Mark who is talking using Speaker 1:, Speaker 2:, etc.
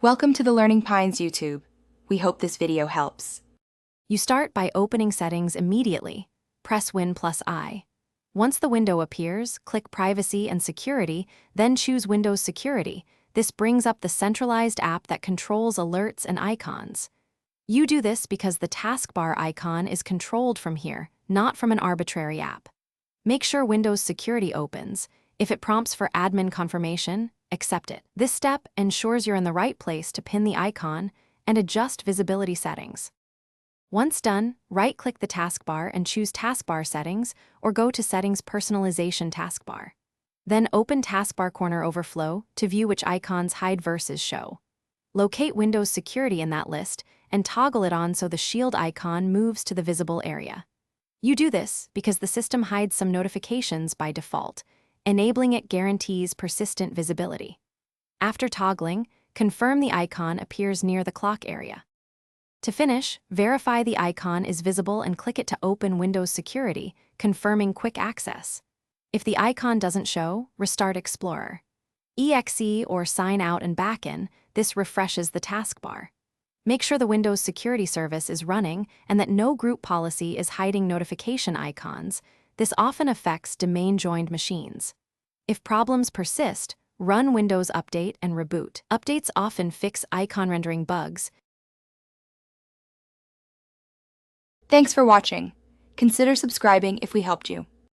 Speaker 1: Welcome to the Learning Pines YouTube. We hope this video helps.
Speaker 2: You start by opening settings immediately. Press Win+I. Once the window appears, click Privacy and Security, then choose Windows Security. This brings up the centralized app that controls alerts and icons. You do this because the taskbar icon is controlled from here, not from an arbitrary app. Make sure Windows Security opens. If it prompts for admin confirmation, accept it. This step ensures you're in the right place to pin the icon and adjust visibility settings. Once done, right-click the taskbar and choose Taskbar Settings or go to Settings Personalization Taskbar. Then open Taskbar Corner Overflow to view which icons hide versus show. Locate Windows Security in that list and toggle it on so the shield icon moves to the visible area. You do this because the system hides some notifications by default. Enabling it guarantees persistent visibility. After toggling, confirm the icon appears near the clock area. To finish, verify the icon is visible and click it to open Windows Security, confirming quick access. If the icon doesn't show, restart Explorer. EXE or sign out and back in, this refreshes the taskbar. Make sure the Windows Security service is running and that no group policy is hiding notification icons. This often affects domain-joined machines. If problems persist, run Windows Update and reboot. Updates often fix icon rendering bugs.
Speaker 1: Thanks for watching. Consider subscribing if we helped you.